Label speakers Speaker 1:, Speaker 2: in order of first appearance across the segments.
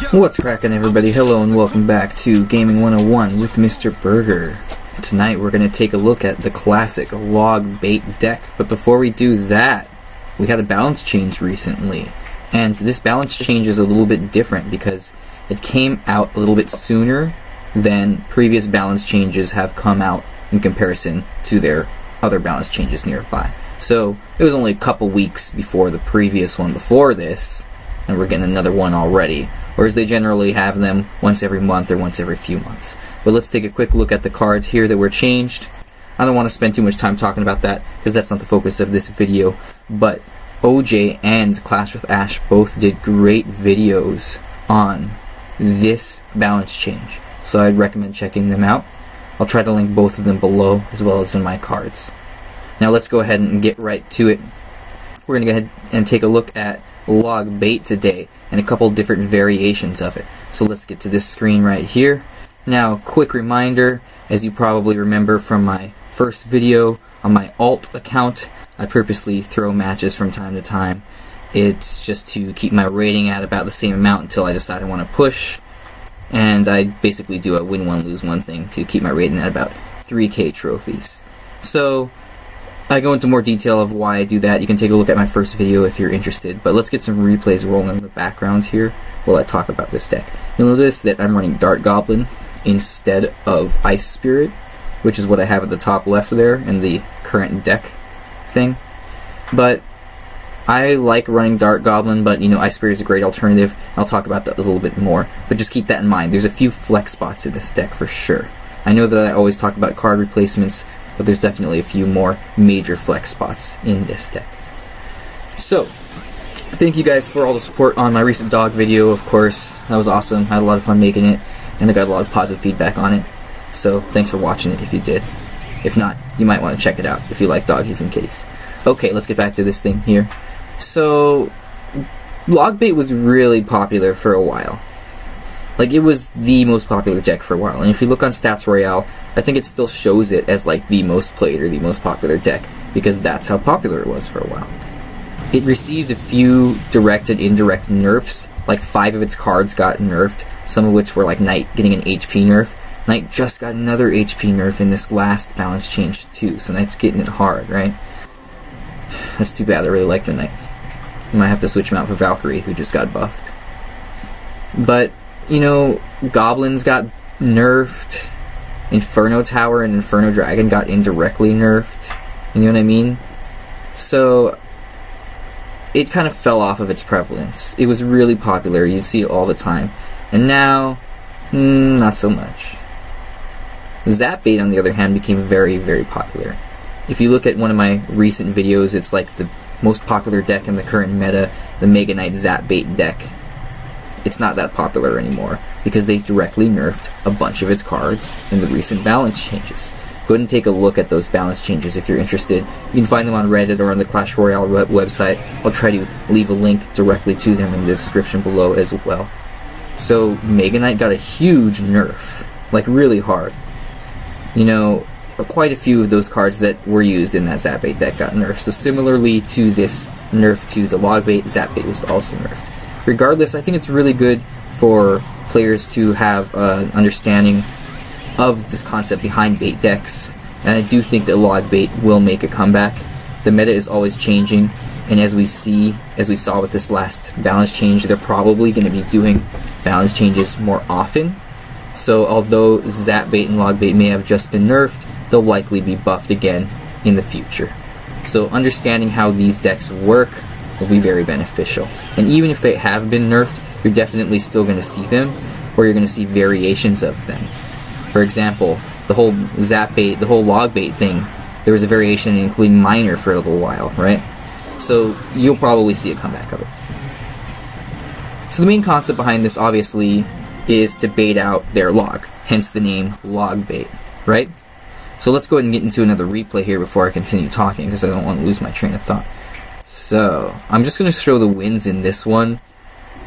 Speaker 1: What's cracking, everybody? Hello and welcome back to Gaming 101 with Mr. Berger. Tonight we're going to take a look at the classic log bait deck, but before we do that, we had a balance change recently, and this balance change is a little bit different because it came out a little bit sooner than previous balance changes have come out in comparison to their other balance changes nearby. So it was only a couple weeks before the previous one before this, and we're getting another one already, whereas they generally have them once every month or once every few months. But let's take a quick look at the cards here that were changed. I don't want to spend too much time talking about that because that's not the focus of this video, but OJ and Clash with Ash both did great videos on this balance change, so I'd recommend checking them out. I'll try to link both of them below as well as in my cards. Now let's go ahead and get right to it. We're going to go ahead and take a look at log bait today and a couple different variations of it. So let's get to this screen right here. Now, quick reminder, as you probably remember from my first video on my alt account, I purposely throw matches from time to time. It's just to keep my rating at about the same amount until I decide I want to push, and I basically do a win one lose one thing to keep my rating at about 3k trophies. So I go into more detail of why I do that. You can take a look at my first video if you're interested, but let's get some replays rolling in the background here while I talk about this deck. You'll notice that I'm running Dart Goblin instead of Ice Spirit, which is what I have at the top left there in the current deck thing. But I like running Dart Goblin, but Ice Spirit is a great alternative. I'll talk about that a little bit more, but just keep that in mind. There's a few flex spots in this deck for sure. I know that I always talk about card replacements, but there's definitely a few more major flex spots in this deck. So, thank you guys for all the support on my recent dog video, of course. That was awesome. I had a lot of fun making it, and I got a lot of positive feedback on it. So, thanks for watching it if you did. If not, you might want to check it out if you like doggies and kitties. Okay, let's get back to this thing here. So, log bait was really popular for a while. Like, it was the most popular deck for a while, and if you look on Stats Royale, I think it still shows it as like the most played or the most popular deck, because that's how popular it was for a while. It received a few direct and indirect nerfs, like 5 of its cards got nerfed, some of which were like Knight getting an HP nerf. Knight just got another HP nerf in this last balance change too, so Knight's getting it hard, right? That's too bad, I really like the Knight. I might have to switch him out for Valkyrie, who just got buffed. But Goblins got nerfed, Inferno Tower and Inferno Dragon got indirectly nerfed, you know what I mean? So, it kind of fell off of its prevalence. It was really popular, you'd see it all the time, and now, not so much. Zap Bait, on the other hand, became very, very popular. If you look at one of my recent videos, it's like the most popular deck in the current meta, the Mega Knight Zap Bait deck. It's not that popular anymore because they directly nerfed a bunch of its cards in the recent balance changes. Go ahead and take a look at those balance changes if you're interested. You can find them on Reddit or on the Clash Royale website. I'll try to leave a link directly to them in the description below as well. So Mega Knight got a huge nerf, like really hard. Quite a few of those cards that were used in that Zap Bait deck got nerfed. So similarly to this nerf to the log bait, Zap Bait was also nerfed. Regardless, I think it's really good for players to have an understanding of this concept behind bait decks, and I do think that log bait will make a comeback. The meta is always changing, and as we saw with this last balance change, they're probably going to be doing balance changes more often. So although Zap Bait and log bait may have just been nerfed, they'll likely be buffed again in the future. So understanding how these decks work will be very beneficial. And even if they have been nerfed, you're definitely still going to see them, or you're going to see variations of them. For example, the whole Zap Bait, the whole log bait thing, there was a variation including Miner for a little while, right? So you'll probably see a comeback of it. So the main concept behind this, obviously, is to bait out their log, hence the name log bait, right? So let's go ahead and get into another replay here before I continue talking, because I don't want to lose my train of thought. So, I'm just going to show the wins in this one,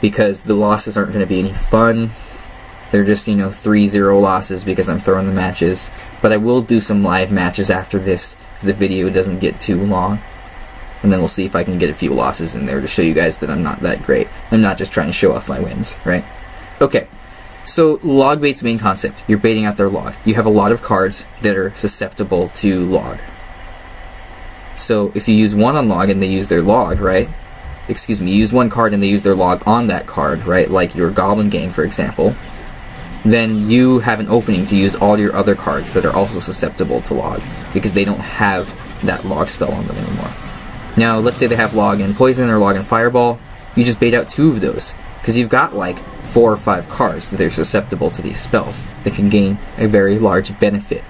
Speaker 1: because the losses aren't going to be any fun. They're just, 3-0 losses because I'm throwing the matches. But I will do some live matches after this, if the video doesn't get too long. And then we'll see if I can get a few losses in there to show you guys that I'm not that great. I'm not just trying to show off my wins, right? Okay, so log bait's main concept. You're baiting out their log. You have a lot of cards that are susceptible to log. So if you use one on log and they use their log, right? Excuse me, you use one card and they use their log on that card, right? Like your Goblin Gang, for example. Then you have an opening to use all your other cards that are also susceptible to log, because they don't have that log spell on them anymore. Now, let's say they have log and poison or log and fireball. You just bait out 2 of those, because you've got like 4 or 5 cards that are susceptible to these spells that can gain a very large benefit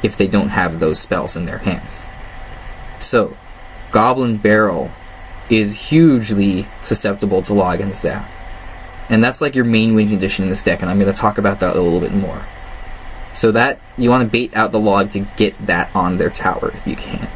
Speaker 1: if they don't have those spells in their hand. So, Goblin Barrel is hugely susceptible to log and zap. And that's like your main win condition in this deck, and I'm going to talk about that a little bit more. So that, you want to bait out the log to get that on their tower if you can.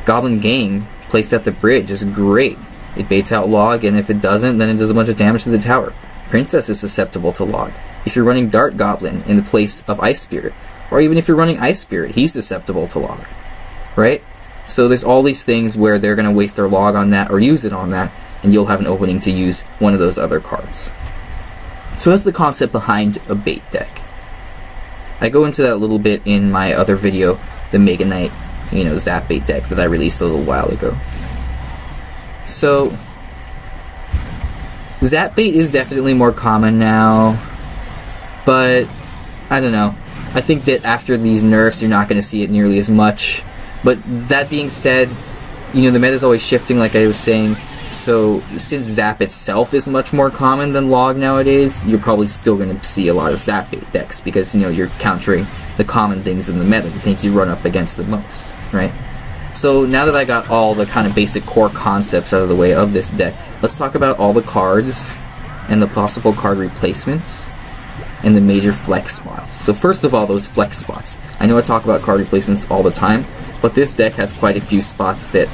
Speaker 1: Goblin Gang, placed at the bridge, is great. It baits out log, and if it doesn't, then it does a bunch of damage to the tower. Princess is susceptible to log. If you're running Dart Goblin in the place of Ice Spirit, or even if you're running Ice Spirit, he's susceptible to log. Right? So there's all these things where they're going to waste their log on that or use it on that, and you'll have an opening to use one of those other cards. So that's the concept behind a bait deck. I go into that a little bit in my other video, the Mega Knight, Zap bait deck that I released a little while ago. So, Zap bait is definitely more common now, but I don't know. I think that after these nerfs, you're not going to see it nearly as much. But that being said, the meta is always shifting, like I was saying. So since Zap itself is much more common than log nowadays, you're probably still going to see a lot of Zap bait decks, because you're countering the common things in the meta, the things you run up against the most, right? So now that I got all the kind of basic core concepts out of the way of this deck, let's talk about all the cards and the possible card replacements and the major flex spots. So first of all, those flex spots. I know I talk about card replacements all the time, but this deck has quite a few spots that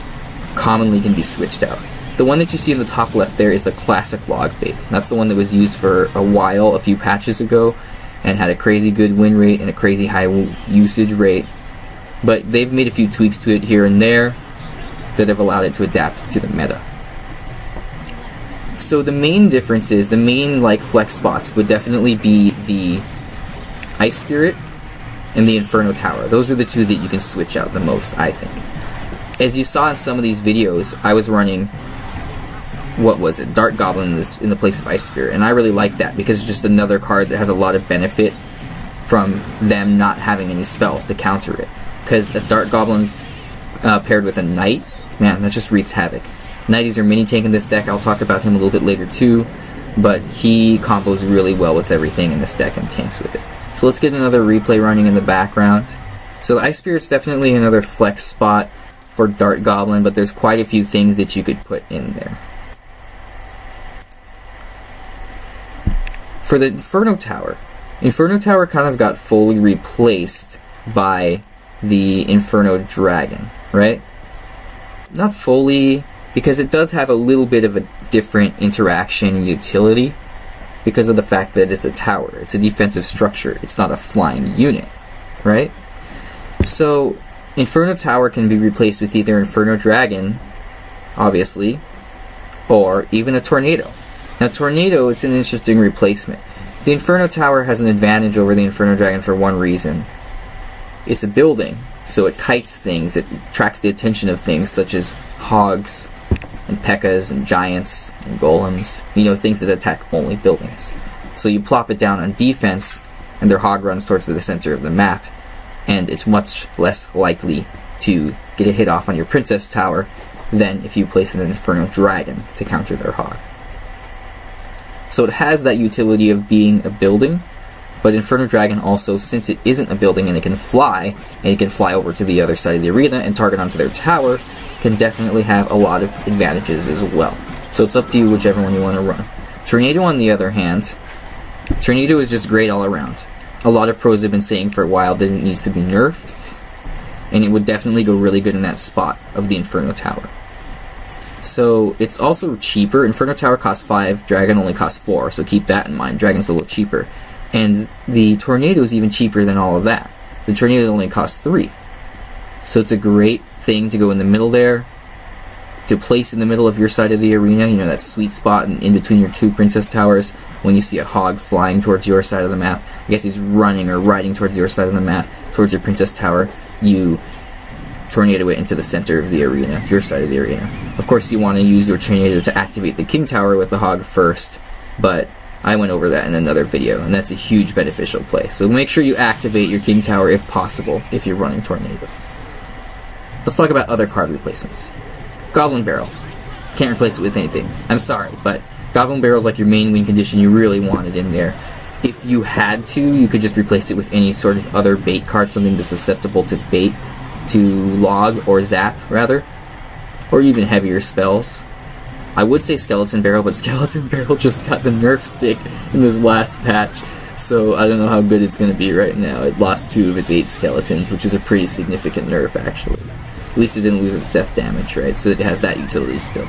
Speaker 1: commonly can be switched out. The one that you see in the top left there is the classic log bait. That's the one that was used for a while, a few patches ago, and had a crazy good win rate and a crazy high usage rate. But they've made a few tweaks to it here and there that have allowed it to adapt to the meta. So the main differences, the main flex spots would definitely be the Ice Spirit and the Inferno Tower. Those are the 2 that you can switch out the most, I think. As you saw in some of these videos, I was running, Dart Goblin in the place of Ice Spirit, and I really like that because it's just another card that has a lot of benefit from them not having any spells to counter it. Because a Dart Goblin paired with a Knight, man, that just wreaks havoc. Knight is your mini tank in this deck. I'll talk about him a little bit later too, but he combos really well with everything in this deck and tanks with it. So let's get another replay running in the background. So the Ice Spirit's definitely another flex spot for Dart Goblin, but there's quite a few things that you could put in there. For the Inferno Tower kind of got fully replaced by the Inferno Dragon, right? Not fully, because it does have a little bit of a different interaction and utility because of the fact that it's a tower. It's a defensive structure. It's not a flying unit, right? So Inferno Tower can be replaced with either Inferno Dragon, obviously, or even a Tornado. Now Tornado, it's an interesting replacement. The Inferno Tower has an advantage over the Inferno Dragon for one reason. It's a building, so it kites things, it attracts the attention of things such as hogs and pekkas and giants and golems, things that attack only buildings. So you plop it down on defense and their hog runs towards the center of the map, and it's much less likely to get a hit off on your Princess Tower than if you place an Inferno Dragon to counter their hog. So it has that utility of being a building, but Inferno Dragon also, since it isn't a building and it can fly over to the other side of the arena and target onto their tower, can definitely have a lot of advantages as well. So it's up to you whichever one you want to run. Tornado, on the other hand, Tornado is just great all around. A lot of pros have been saying for a while that it needs to be nerfed, and it would definitely go really good in that spot of the Inferno Tower. So it's also cheaper. Inferno Tower costs 5, Dragon only costs 4, so keep that in mind. Dragon's a little cheaper. And the Tornado is even cheaper than all of that. The Tornado only costs 3. So it's a great thing to go in the middle there. to place in the middle of your side of the arena, you know, that sweet spot in between your two princess towers, when you see a hog flying towards your side of the map. I guess he's running or riding towards your side of the map, towards your princess tower. You tornado it into the center of the arena, your side of the arena. Of course, you want to use your tornado to activate the king tower with the hog first, but I went over that in another video, and that's a huge beneficial play. So make sure you activate your king tower if possible, if you're running tornado. Let's talk about other card replacements. Goblin Barrel. Can't replace it with anything. I'm sorry, but Goblin Barrel is like your main win condition. You really want it in there. If you had to, you could just replace it with any sort of other bait card, something that's susceptible to bait, to log, or zap, rather. Or even heavier spells. I would say Skeleton Barrel, but Skeleton Barrel just got the nerf stick in this last patch, so I don't know how good it's going to be right now. It lost 2 of its 8 skeletons, which is a pretty significant nerf, actually. At least it didn't lose its death damage, right? So it has that utility still.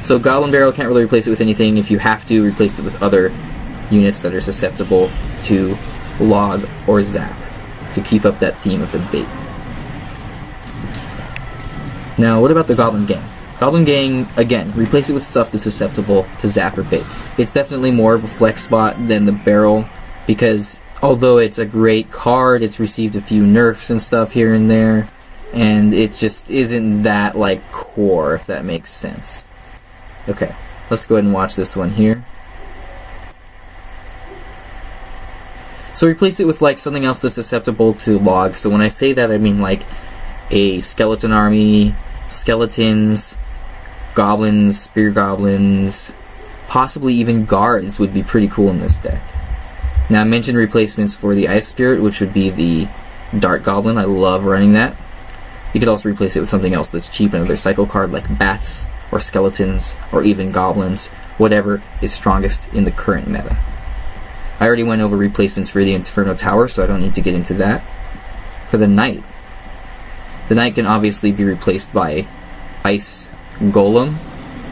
Speaker 1: So Goblin Barrel can't really replace it with anything. If you have to, replace it with other units that are susceptible to log or zap to keep up that theme of the bait. Now, what about the Goblin Gang? Goblin Gang, again, replace it with stuff that's susceptible to zap or bait. It's definitely more of a flex spot than the barrel, because although it's a great card, it's received a few nerfs and stuff here and there, and it just isn't that, like, core, if that makes sense. Okay, let's go ahead and watch this one here. So replace it with, like, something else that's susceptible to log. So when I say that, I mean, like, a skeleton army, skeletons, goblins, spear goblins, possibly even guards would be pretty cool in this deck. Now, I mentioned replacements for the Ice Spirit, which would be the Dart Goblin. I love running that. You could also replace it with something else that's cheap, another cycle card like bats, or skeletons, or even goblins, whatever is strongest in the current meta. I already went over replacements for the Inferno Tower, so I don't need to get into that. For the Knight can obviously be replaced by Ice Golem.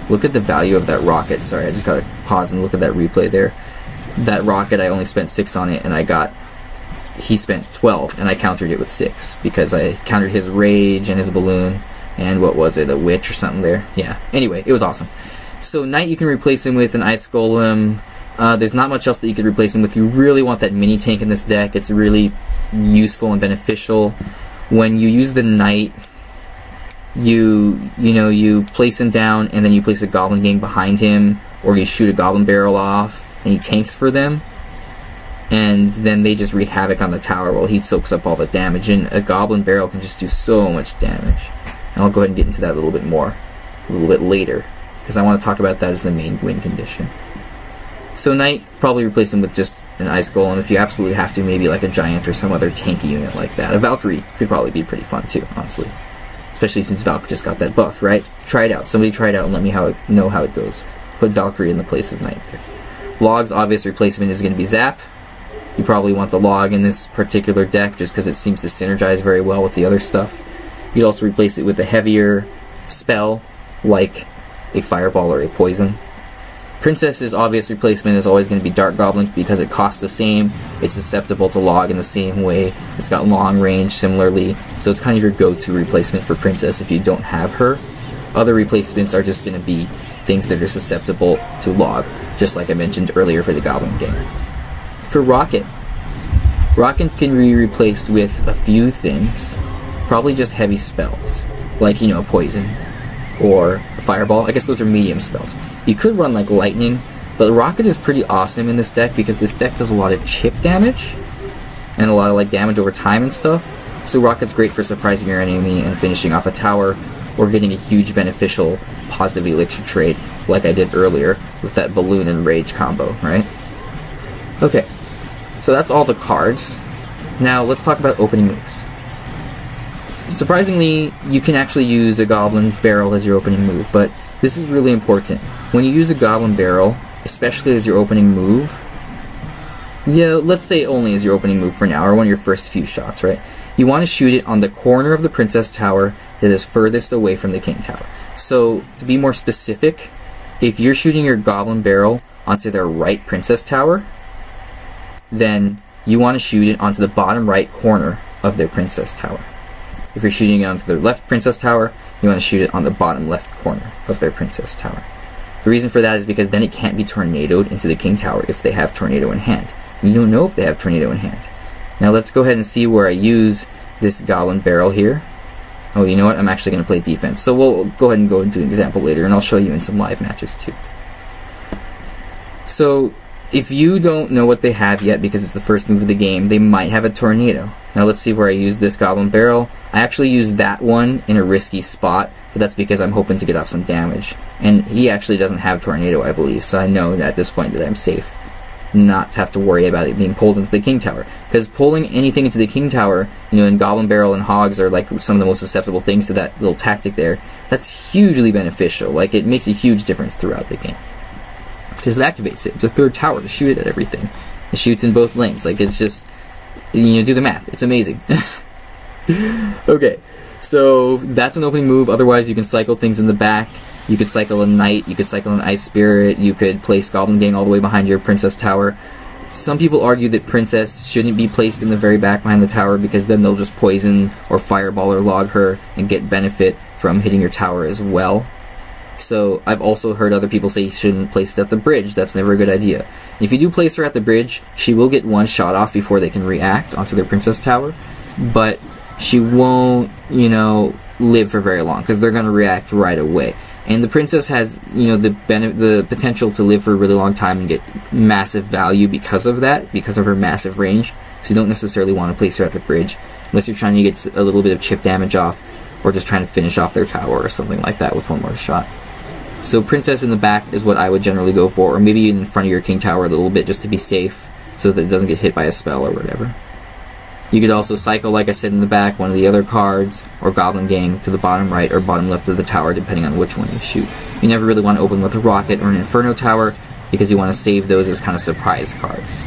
Speaker 1: Look at the value of that rocket. Sorry, I just gotta pause and look at that replay there. That rocket, I only spent 6 on it, and he spent 12, and I countered it with 6, because I countered his rage and his balloon, and what was it, a witch or something there? Yeah, anyway, it was awesome. So Knight, you can replace him with an Ice Golem. There's not much else that you could replace him with. You really want that mini tank in this deck. It's really useful and beneficial. When you use the Knight, you place him down, and then you place a Goblin Gang behind him, or you shoot a Goblin Barrel off, and he tanks for them, and then they just wreak havoc on the tower while he soaks up all the damage, and a Goblin Barrel can just do so much damage. And I'll go ahead and get into that a little bit more, a little bit later, because I want to talk about that as the main win condition. So Knight, probably replace him with just an Ice Golem. If you absolutely have to, maybe like a Giant or some other tanky unit like that. A Valkyrie could probably be pretty fun too, honestly. Especially since Valk just got that buff, right? Try it out. Somebody try it out and let me know how it goes. Put Valkyrie in the place of Knight there. Log's obvious replacement is going to be Zap. You probably want the Log in this particular deck just because it seems to synergize very well with the other stuff. You'd also replace it with a heavier spell like a Fireball or a Poison. Princess's obvious replacement is always going to be Dart Goblin because it costs the same, it's susceptible to log in the same way, it's got long range similarly, so it's kind of your go-to replacement for Princess if you don't have her. Other replacements are just going to be things that are susceptible to log, just like I mentioned earlier for the Goblin Gang. For Rocket can be replaced with a few things, probably just heavy spells, like, Poison, or Fireball. I guess those are medium spells. You could run like Lightning, but Rocket is pretty awesome in this deck because this deck does a lot of chip damage and a lot of like damage over time and stuff. So Rocket's great for surprising your enemy and finishing off a tower, or getting a huge beneficial positive elixir trade like I did earlier with that Balloon and Rage combo, right? Okay, so that's all the cards. Now let's talk about opening moves. Surprisingly, you can actually use a Goblin Barrel as your opening move, but this is really important. When you use a Goblin Barrel, especially as your opening move, let's say only as your opening move for now, or one of your first few shots, right? You want to shoot it on the corner of the Princess Tower that is furthest away from the King Tower. So, to be more specific, if you're shooting your Goblin Barrel onto their right Princess Tower, then you want to shoot it onto the bottom right corner of their Princess Tower. If you're shooting it onto their left Princess Tower, you want to shoot it on the bottom left corner of their princess tower. The reason for that is because then it can't be tornadoed into the king tower if they have tornado in hand. You don't know if they have tornado in hand. Now let's go ahead and see where I use this goblin barrel here. Oh, you know what? I'm actually going to play defense. So we'll go ahead and go and do an example later, and I'll show you in some live matches too. So if you don't know what they have yet because it's the first move of the game, they might have a tornado. Now let's see where I use this goblin barrel. I actually used that one in a risky spot, but that's because I'm hoping to get off some damage. And he actually doesn't have tornado, I believe, so I know at this point that I'm safe not to have to worry about it being pulled into the king tower. Because pulling anything into the king tower, you know, and goblin barrel and hogs are like some of the most susceptible things to that little tactic there. That's hugely beneficial. Like, it makes a huge difference throughout the game. Because it activates it. It's a third tower to shoot it at everything. It shoots in both lanes. Like, it's just, you know, do the math. It's amazing. Okay, so that's an opening move. Otherwise, you can cycle things in the back. You could cycle a knight, you could cycle an ice spirit, you could place goblin gang all the way behind your princess tower. Some people argue that princess shouldn't be placed in the very back behind the tower because then they'll just poison or fireball or log her and get benefit from hitting your tower as well. So I've also heard other people say you shouldn't place it at the bridge. That's never a good idea. If you do place her at the bridge, she will get one shot off before they can react onto their princess tower, but she won't, you know, live for very long because they're going to react right away. And the princess has, you know, the potential to live for a really long time and get massive value because of that, because of her massive range. So you don't necessarily want to place her at the bridge unless you're trying to get a little bit of chip damage off or just trying to finish off their tower or something like that with one more shot. So princess in the back is what I would generally go for, or maybe in front of your king tower a little bit just to be safe so that it doesn't get hit by a spell or whatever. You could also cycle, like I said, in the back, one of the other cards, or goblin gang to the bottom right or bottom left of the tower, depending on which one you shoot. You never really want to open with a rocket or an inferno tower, because you want to save those as kind of surprise cards.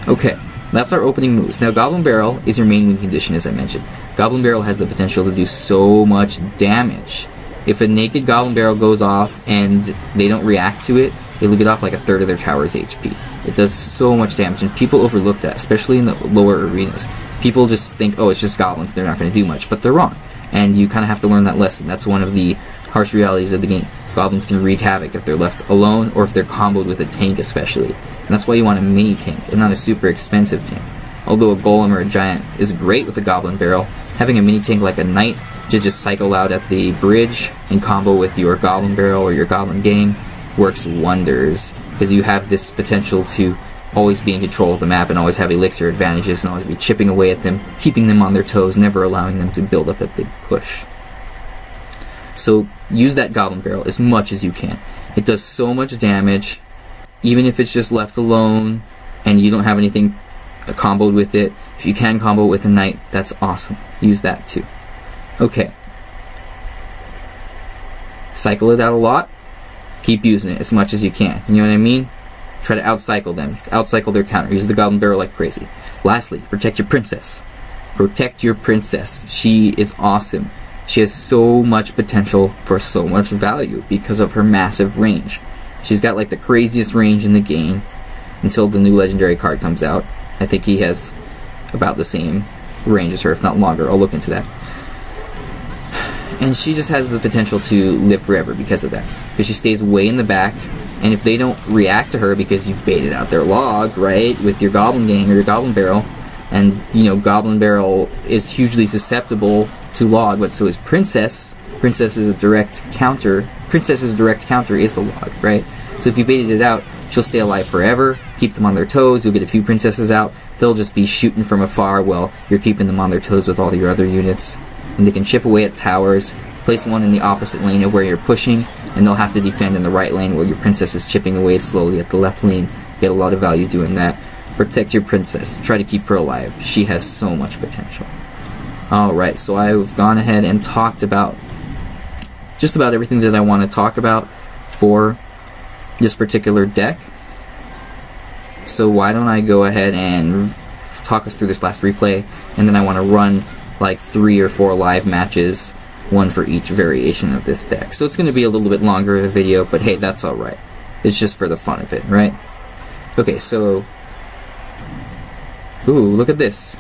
Speaker 1: Okay, that's our opening moves. Now, goblin barrel is your main win condition, as I mentioned. Goblin barrel has the potential to do so much damage. If a naked goblin barrel goes off and they don't react to it, it'll get off like a third of their tower's HP. It does so much damage, and people overlook that, especially in the lower arenas. People just think, oh, it's just goblins, they're not going to do much, but they're wrong. And you kind of have to learn that lesson. That's one of the harsh realities of the game. Goblins can wreak havoc if they're left alone, or if they're comboed with a tank especially. And that's why you want a mini tank, and not a super expensive tank. Although a golem or a giant is great with a goblin barrel, having a mini tank like a knight to just cycle out at the bridge and combo with your goblin barrel or your goblin gang works wonders, because you have this potential to always be in control of the map and always have elixir advantages and always be chipping away at them, keeping them on their toes, never allowing them to build up a big push. So use that goblin barrel as much as you can. It does so much damage, even if it's just left alone and you don't have anything comboed with it. If you can combo with a knight, that's awesome. Use that too. Okay. Cycle it out a lot. Keep using it as much as you can. You know what I mean? Try to outcycle them. Outcycle their counter. Use the goblin barrel like crazy. Lastly, protect your princess. Protect your princess. She is awesome. She has so much potential for so much value because of her massive range. She's got like the craziest range in the game until the new legendary card comes out. I think he has about the same range as her, if not longer. I'll look into that. And she just has the potential to live forever because of that. Because she stays way in the back, and if they don't react to her because you've baited out their log, right, with your goblin gang or your goblin barrel, and, you know, goblin barrel is hugely susceptible to log, but so is princess. Princess's direct counter is the log, right? So if you baited it out, she'll stay alive forever, keep them on their toes, you'll get a few princesses out, they'll just be shooting from afar while you're keeping them on their toes with all your other units. And they can chip away at towers, place one in the opposite lane of where you're pushing, and they'll have to defend in the right lane while your princess is chipping away slowly at the left lane. Get a lot of value doing that. Protect your princess. Try to keep her alive. She has so much potential. Alright, so I've gone ahead and talked about just about everything that I want to talk about for this particular deck. So why don't I go ahead and talk us through this last replay, and then I want to run like 3 or 4 live matches, one for each variation of this deck. So it's going to be a little bit longer of a video, but hey, that's alright. It's just for the fun of it, right? Okay, so ooh, look at this.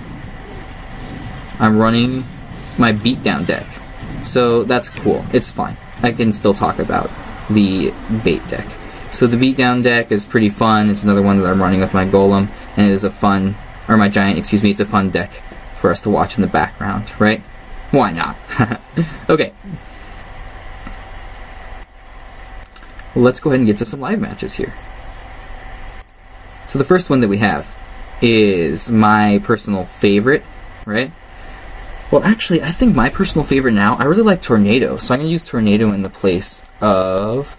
Speaker 1: I'm running my beatdown deck. So that's cool. It's fine. I can still talk about the bait deck. So the beatdown deck is pretty fun. It's another one that I'm running with my golem, and it is a fun, or my giant, excuse me, it's a fun deck for us to watch in the background, right? Why not? Okay. Let's go ahead and get to some live matches here. So the first one that we have is my personal favorite, right? Well, actually, I think my personal favorite now, I really like Tornado, so I'm going to use Tornado in the place of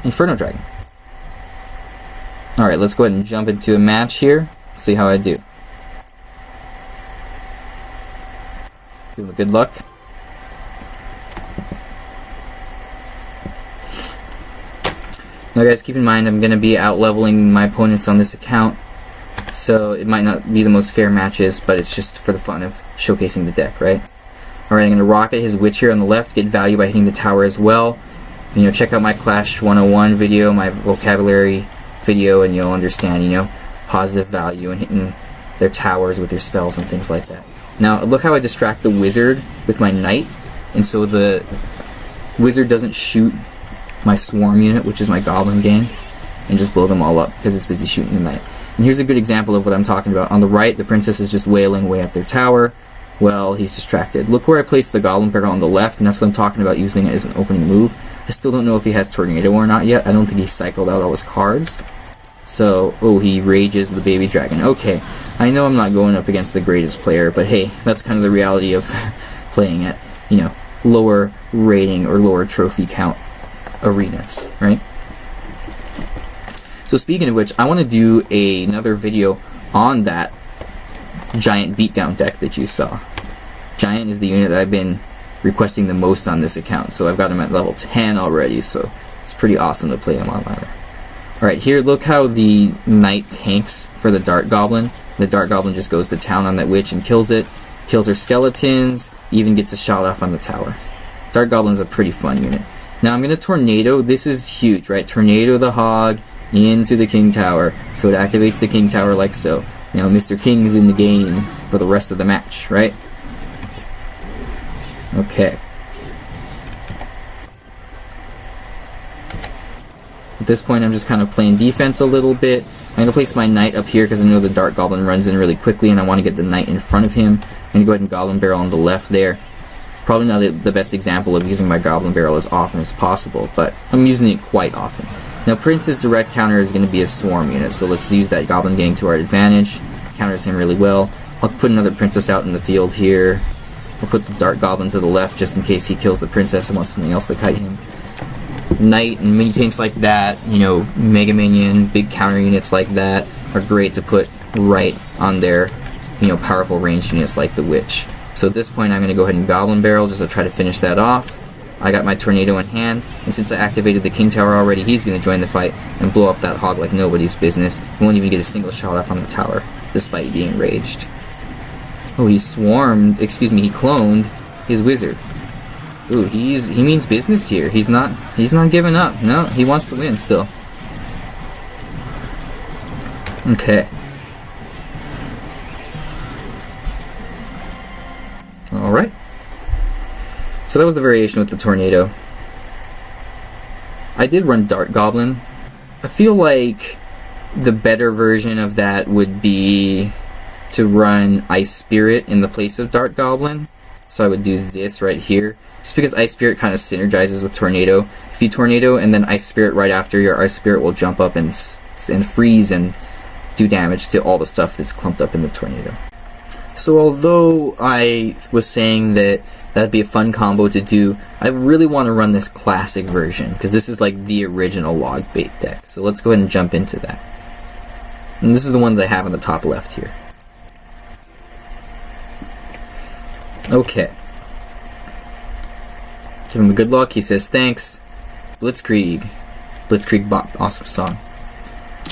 Speaker 1: Inferno Dragon. Alright, let's go ahead and jump into a match here, see how I do. Give him good luck. Now guys, keep in mind I'm going to be out-leveling my opponents on this account, so it might not be the most fair matches, but it's just for the fun of showcasing the deck, right? Alright, I'm going to rocket his witch here on the left, get value by hitting the tower as well. You know, check out my Clash 101 video, my vocabulary video, and you'll understand, you know, positive value and hitting their towers with your spells and things like that. Now, look how I distract the wizard with my knight, and so the wizard doesn't shoot my swarm unit, which is my goblin gang, and just blow them all up because it's busy shooting the knight. And here's a good example of what I'm talking about. On the right, the princess is just wailing away at their tower. Well, he's distracted. Look where I placed the goblin barrel on the left, and that's what I'm talking about, using it as an opening move. I still don't know if he has Tornado or not yet. I don't think he cycled out all his cards. So, oh, he rages the baby dragon. Okay, I know I'm not going up against the greatest player, but hey, that's kind of the reality of playing at, you know, lower rating or lower trophy count arenas, right? So speaking of which, I want to do another video on that giant beatdown deck that you saw. Giant is the unit that I've been requesting the most on this account, so I've got him at level 10 already, so it's pretty awesome to play him on ladder. Alright, here, look how the knight tanks for the dart goblin. The dart goblin just goes to town on that witch and kills it, kills her skeletons, even gets a shot off on the tower. Dart goblin's a pretty fun unit. Now I'm going to Tornado. This is huge, right? Tornado the hog into the king tower, so it activates the king tower like so. Now Mr. King's in the game for the rest of the match, right? Okay. At this point I'm just kind of playing defense a little bit. I'm going to place my knight up here because I know the dart goblin runs in really quickly and I want to get the knight in front of him. I'm going to go ahead and goblin barrel on the left there. Probably not the best example of using my goblin barrel as often as possible, but I'm using it quite often. Now Prince's direct counter is going to be a swarm unit, so let's use that goblin gang to our advantage. Counters him really well. I'll put another princess out in the field here. I'll put the dart goblin to the left just in case he kills the princess and wants something else to kite him. Knight and mini tanks like that, you know, Mega Minion, big counter units like that are great to put right on their, you know, powerful ranged units like the witch. So at this point I'm going to go ahead and goblin barrel just to try to finish that off. I got my tornado in hand, and since I activated the king tower already, he's going to join the fight and blow up that hog like nobody's business. He won't even get a single shot off on the tower, despite being raged. Oh, he swarmed, excuse me, he cloned his wizard. Ooh, he means business here. He's not giving up. No, he wants to win still. Okay. Alright. So that was the variation with the tornado. I did run Dart Goblin. I feel like the better version of that would be to run Ice Spirit in the place of Dart Goblin. So I would do this right here. Just because Ice Spirit kind of synergizes with Tornado. If you Tornado and then Ice Spirit right after, your Ice Spirit will jump up and freeze and do damage to all the stuff that's clumped up in the Tornado. So although I was saying that that'd be a fun combo to do, I really want to run this classic version, because this is like the original log bait deck. So let's go ahead and jump into that. And this is the one that I have on the top left here. Okay. Give him a good luck. He says thanks. Blitzkrieg. Blitzkrieg bot. Awesome song.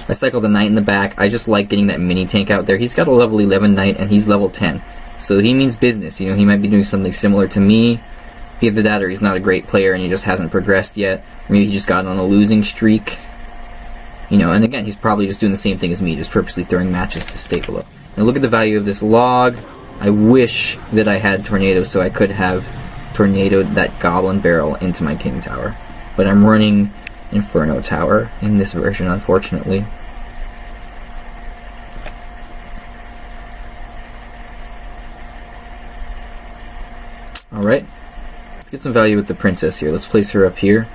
Speaker 1: I cycle the knight in the back. I just like getting that mini tank out there. He's got a level 11 knight and he's level 10. So he means business. You know, he might be doing something similar to me. Either that or he's not a great player and he just hasn't progressed yet. Or maybe he just got on a losing streak. You know, and again, he's probably just doing the same thing as me, just purposely throwing matches to stay below. Now look at the value of this log. I wish that I had tornado so I could have tornadoed that goblin barrel into my king tower. But I'm running Inferno Tower in this version, unfortunately. Alright, let's get some value with the princess here. Let's place her up here.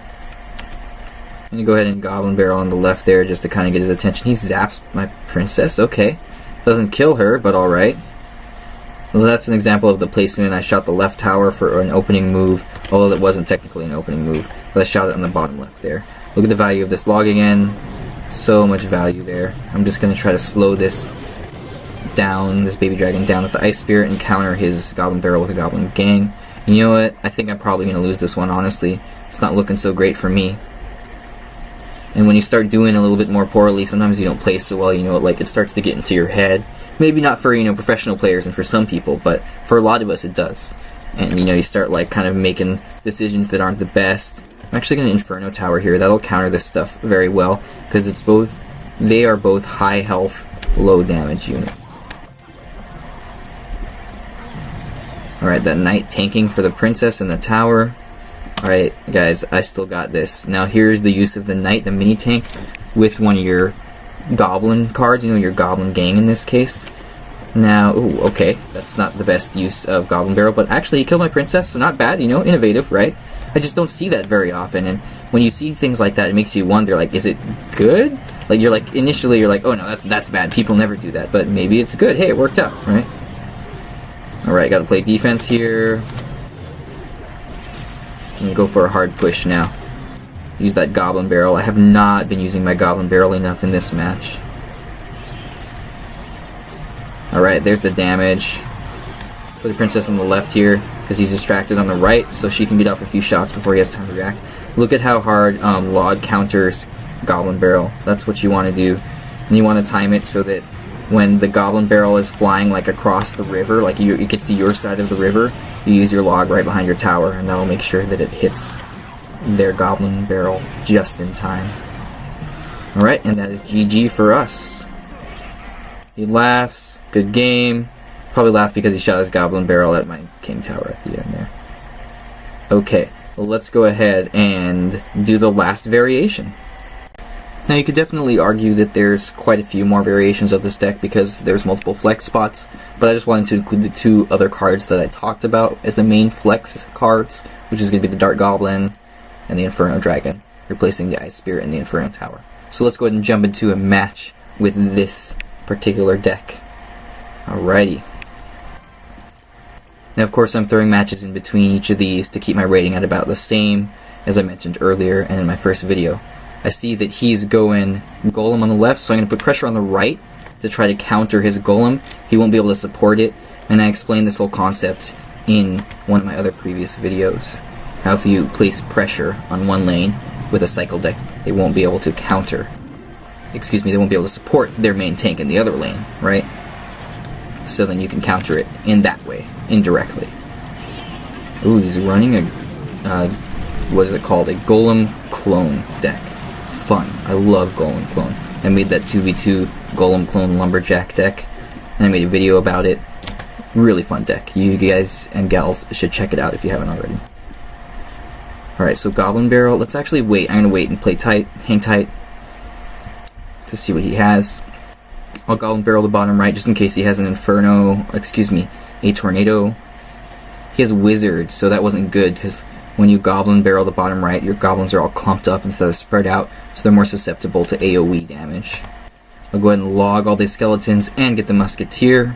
Speaker 1: I'm going to go ahead and goblin barrel on the left there just to kind of get his attention. He zaps my princess, okay. Doesn't kill her, but alright. Well, that's an example of the placement. I shot the left tower for an opening move, although that wasn't technically an opening move, but I shot it on the bottom left there. Look at the value of this log again. So much value there. I'm just going to try to slow this down, this baby dragon down with the ice spirit and counter his goblin barrel with a goblin gang. And you know what? I think I'm probably going to lose this one, honestly. It's not looking so great for me. And when you start doing a little bit more poorly, sometimes you don't play so well, you know, like it starts to get into your head. Maybe not for, you know, professional players and for some people, but for a lot of us it does. And, you know, you start like kind of making decisions that aren't the best. I'm actually going to Inferno Tower here. That'll counter this stuff very well, because it's both, they are both high health, low damage units. Alright, that knight tanking for the princess in the tower. Alright, guys, I still got this. Now here's the use of the knight, the mini tank, with one of your goblin cards, you know, your goblin gang in this case. Now, ooh, okay, that's not the best use of goblin barrel, but actually he killed my princess, so not bad, you know, innovative, right? I just don't see that very often, and when you see things like that, it makes you wonder, like, is it good? Like, you're like, initially you're like, oh no, that's bad, people never do that, but maybe it's good, hey, it worked out, right? Alright, gotta play defense here. And go for a hard push now. Use that goblin barrel. I have not been using my goblin barrel enough in this match. Alright, there's the damage. Put the princess on the left here, because he's distracted on the right, so she can beat off a few shots before he has time to react. Look at how hard log counters goblin barrel. That's what you want to do. And you want to time it so that when the goblin barrel is flying like across the river, like it gets to your side of the river, you use your log right behind your tower, and that'll make sure that it hits their goblin barrel just in time. Alright, and that is GG for us. He laughs. Good game. Probably laughed because he shot his goblin barrel at my king tower at the end there. Okay, well, let's go ahead and do the last variation. Now you could definitely argue that there's quite a few more variations of this deck because there's multiple flex spots, but I just wanted to include the two other cards that I talked about as the main flex cards, which is going to be the Dart Goblin and the Inferno Dragon, replacing the Ice Spirit and the Inferno Tower. So let's go ahead and jump into a match with this particular deck. Alrighty. Now of course I'm throwing matches in between each of these to keep my rating at about the same as I mentioned earlier and in my first video. I see that he's going Golem on the left, so I'm going to put pressure on the right to try to counter his Golem. He won't be able to support it, and I explained this whole concept in one of my other previous videos. How if you place pressure on one lane with a cycle deck, they won't be able to counter. Excuse me, they won't be able to support their main tank in the other lane, right? So then you can counter it in that way, indirectly. Ooh, he's running a, what is it called? A Golem clone deck. Fun. I love Golem clone. I made that 2v2 Golem clone lumberjack deck, and I made a video about it. Really fun deck. You guys and gals should check it out if you haven't already. Alright, so Goblin Barrel. Let's actually wait. I'm going to wait and play tight, hang tight, to see what he has. I'll Goblin Barrel the bottom right just in case he has an Inferno, excuse me, a Tornado. He has Wizard, so that wasn't good because when you Goblin Barrel the bottom right, your goblins are all clumped up instead of spread out, so they're more susceptible to AoE damage. I'll go ahead and log all these skeletons and get the Musketeer.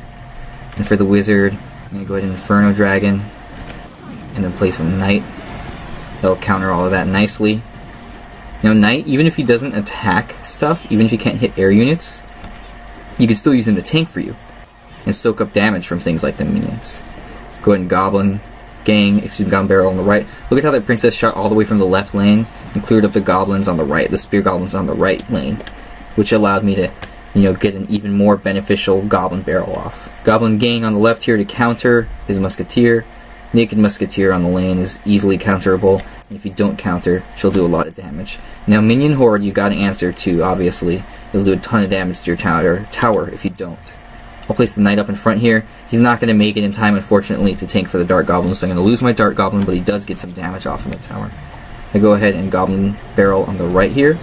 Speaker 1: And for the Wizard, I'm going to go ahead and Inferno Dragon, and then place a Knight. That'll counter all of that nicely. Now Knight, even if he doesn't attack stuff, even if he can't hit air units, you can still use him to tank for you and soak up damage from things like the minions. Go ahead and Goblin Barrel on the right. Look at how that princess shot all the way from the left lane and cleared up the goblins on the right, the spear goblins on the right lane, which allowed me to, you know, get an even more beneficial Goblin Barrel off. Goblin Gang on the left here to counter his Musketeer. Naked Musketeer on the lane is easily counterable, and if you don't counter, she'll do a lot of damage. Now Minion Horde you gotta answer to, obviously. It'll do a ton of damage to your tower if you don't. I'll place the knight up in front here. He's not going to make it in time, unfortunately, to tank for the Dart Goblin, so I'm going to lose my Dart Goblin, but he does get some damage off of the tower. I go ahead and Goblin Barrel on the right here.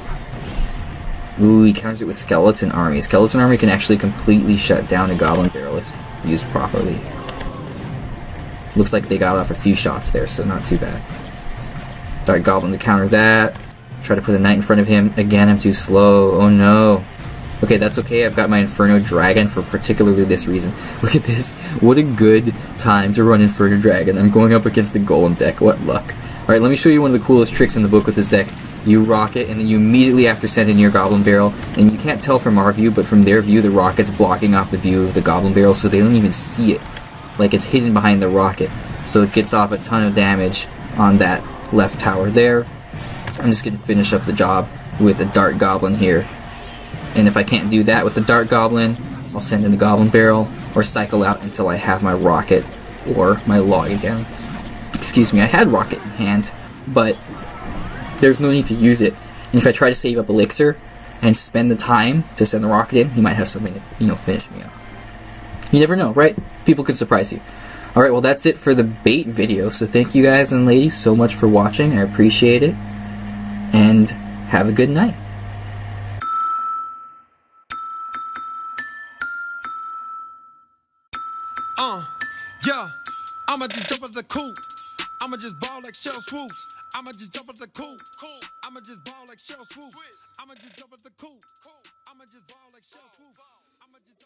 Speaker 1: Ooh, he counters it with Skeleton Army. Skeleton Army can actually completely shut down a Goblin Barrel if used properly. Looks like they got off a few shots there, so not too bad. Dart Goblin to counter that. Try to put a knight in front of him. Again, I'm too slow. Oh no. Okay, that's okay. I've got my Inferno Dragon for particularly this reason. Look at this. What a good time to run Inferno Dragon. I'm going up against the Golem deck. What luck. Alright, let me show you one of the coolest tricks in the book with this deck. You rocket, and then you immediately after send in your Goblin Barrel, and you can't tell from our view, but from their view, the rocket's blocking off the view of the Goblin Barrel, so they don't even see it. Like, it's hidden behind the rocket. So it gets off a ton of damage on that left tower there. I'm just going to finish up the job with a Dart Goblin here. And if I can't do that with the Dart Goblin, I'll send in the Goblin Barrel, or cycle out until I have my rocket or my log again. Excuse me, I had rocket in hand, but there's no need to use it. And if I try to save up elixir and spend the time to send the rocket in, he might have something to, finish me off. You never know, right? People could surprise you. Alright, well that's it for the bait video, so thank you guys and ladies so much for watching, I appreciate it, and have a good night.
Speaker 2: Yeah, I'ma just jump at the coop. I'ma just ball like shell swoops. I'ma just jump at the coop. I'ma just ball like shell swoops. I'ma just jump at the coop. I'ma just ball like shell swoops. I'ma just